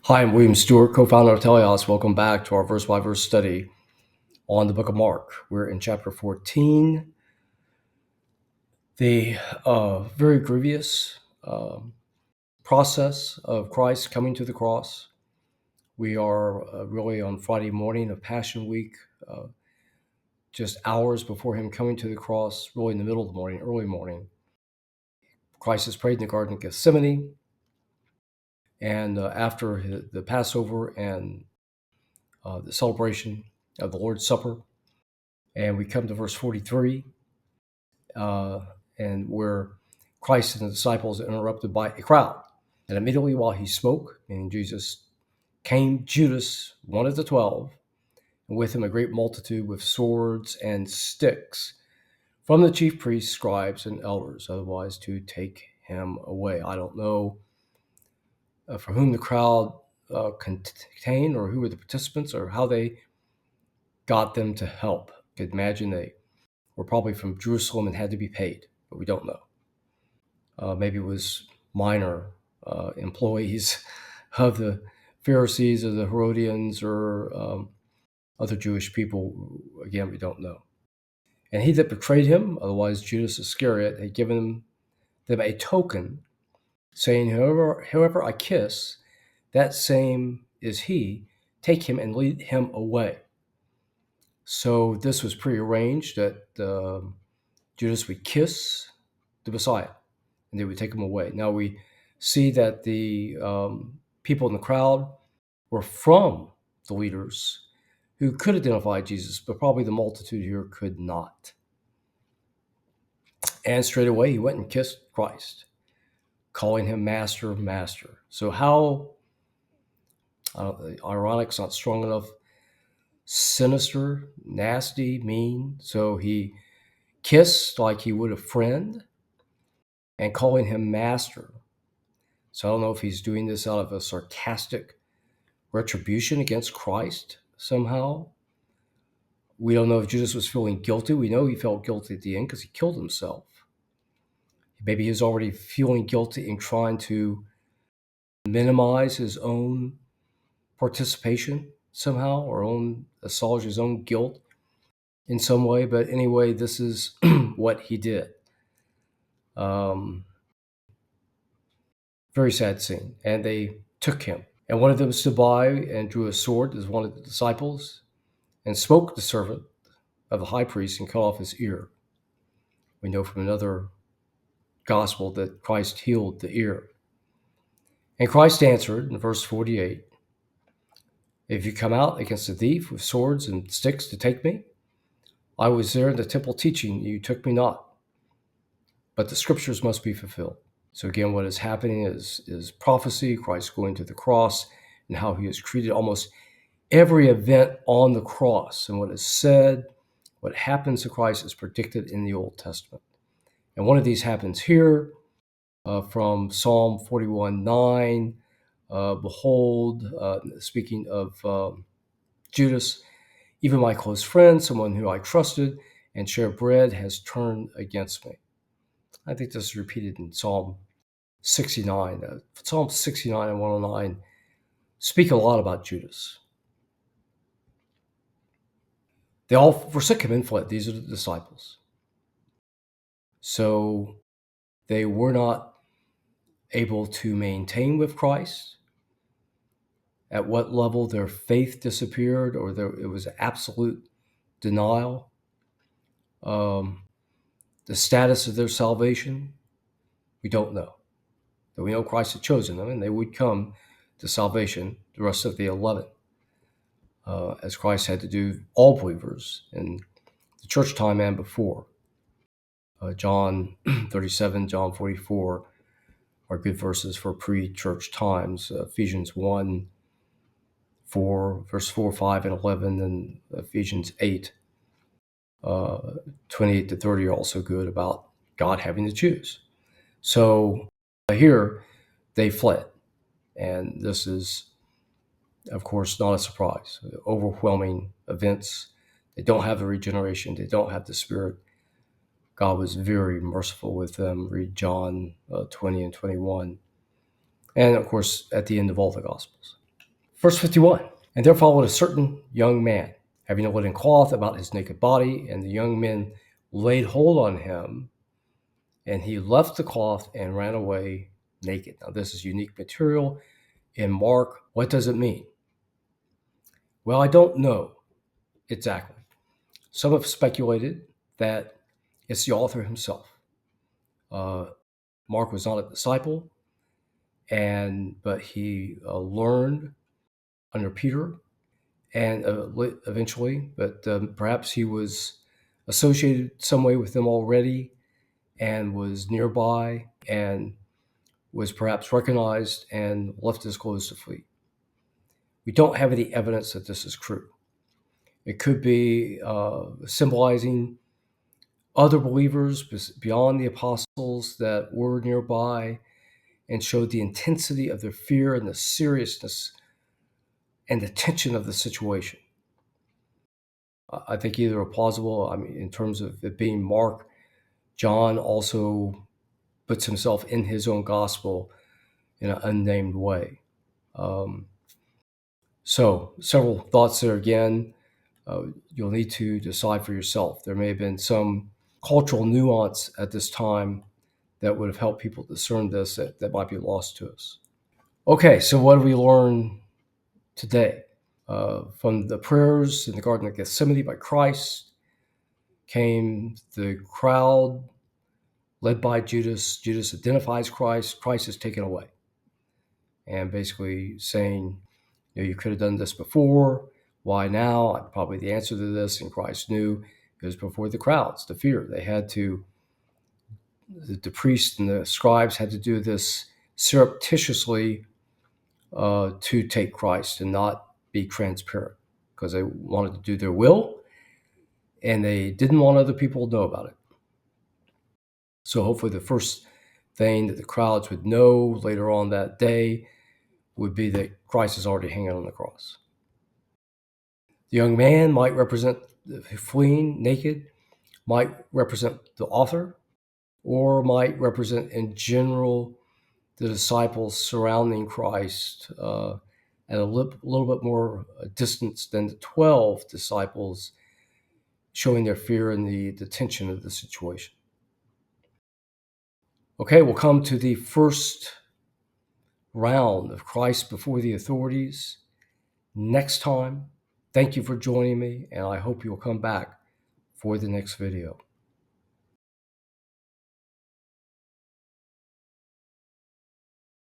Hi, I'm William Stewart, co-founder of Teleios. Welcome back to our verse-by-verse study on the book of Mark. We're in chapter 14, the very grievous process of Christ coming to the cross. We are really on Friday morning of Passion Week, just hours before him coming to the cross, really in the middle of the morning, early morning. Christ has prayed in the Garden of Gethsemane, and after the Passover and the celebration of the Lord's Supper, and we come to verse 43, and where Christ and the disciples are interrupted by a crowd. And immediately while he spoke, meaning Jesus, came Judas, one of the 12, and with him a great multitude with swords and sticks from the chief priests, scribes, and elders, otherwise to take him away. I don't know for whom the crowd contained, or who were the participants, or how they got them to help. I could imagine they were probably from Jerusalem and had to be paid, but we don't know. Maybe it was minor employees of the Pharisees or the Herodians or other Jewish people. Again, we don't know. And he that betrayed him, otherwise Judas Iscariot, had given them a token, saying, Whoever I kiss, that same is he. Take him and lead him away. So this was prearranged that Judas would kiss the Messiah, and they would take him away. Now we see that the people in the crowd were from the leaders who could identify Jesus, but probably the multitude here could not. And straight away he went and kissed Christ, calling him Master, Master. So how, ironic's not strong enough, sinister, nasty, mean. So he kissed like he would a friend and calling him Master. So I don't know if he's doing this out of a sarcastic retribution against Christ somehow. We don't know if Judas was feeling guilty. We know he felt guilty at the end because he killed himself. Maybe he was already feeling guilty in trying to minimize his own participation somehow, or assuage his own guilt in some way. But anyway, this is what he did. Very sad scene. And they took him. And one of them stood by and drew a sword as one of the disciples and smote the servant of the high priest and cut off his ear. We know from another gospel that Christ healed the ear. And Christ answered in verse 48, If you come out against a thief with swords and sticks to take me, I was there in the temple teaching, you took me not. But the scriptures must be fulfilled. So again, what is happening is prophecy, Christ going to the cross, and how he has treated almost every event on the cross. And what is said, what happens to Christ is predicted in the Old Testament. And one of these happens here from Psalm 41:9. Behold, speaking of Judas, even my close friend, someone who I trusted and shared bread, has turned against me. I think this is repeated in Psalm 69. Psalm 69 and 109 speak a lot about Judas. They all forsook him and fled. These are the disciples. So they were not able to maintain with Christ. At what level their faith disappeared, or it was absolute denial. The status of their salvation, we don't know. But we know Christ had chosen them, and they would come to salvation, the rest of the 11, as Christ had to do all believers in the church time and before. John 37, John 44 are good verses for pre-church times. Ephesians 1, 4, verse 4, 5, and 11, and Ephesians 8, 28 to 30 are also good about God having to choose. So here they fled. And this is, of course, not a surprise. Overwhelming events. They don't have the regeneration. They don't have the Spirit. God was very merciful with them. Read John 20 and 21. And, of course, at the end of all the Gospels. Verse 51, and there followed a certain young man, having a linen cloth about his naked body, and the young men laid hold on him, and he left the cloth and ran away naked. Now, this is unique material in Mark. What does it mean? Well, I don't know exactly. Some have speculated that it's the author himself. Mark was not a disciple, but he learned under Peter, and eventually, but perhaps he was associated some way with them already, and was nearby, and was perhaps recognized and left his clothes to flee. We don't have any evidence that this is true. It could be symbolizing other believers beyond the apostles that were nearby, and showed the intensity of their fear and the seriousness and the tension of the situation. I think either are plausible. I mean, in terms of it being Mark, John also puts himself in his own gospel in an unnamed way. So several thoughts there again. You'll need to decide for yourself. There may have been some cultural nuance at this time that would have helped people discern this that might be lost to us. Okay, so what do we learn today? From the prayers in the Garden of Gethsemane by Christ came the crowd led by Judas. Judas identifies Christ. Christ is taken away. And basically saying, you could have done this before. Why now? Probably the answer to this, and Christ knew, it was before the crowds, the fear. They had to, the priests and the scribes had to do this surreptitiously to take Christ and not be transparent, because they wanted to do their will and they didn't want other people to know about it. So hopefully the first thing that the crowds would know later on that day would be that Christ is already hanging on the cross. The young man might represent fleeing naked, might represent the author, or might represent in general the disciples surrounding Christ at a little bit more distance than the 12 disciples, showing their fear and the tension of the situation. Okay, we'll come to the first round of Christ before the authorities next time. Thank you for joining me, and I hope you'll come back for the next video.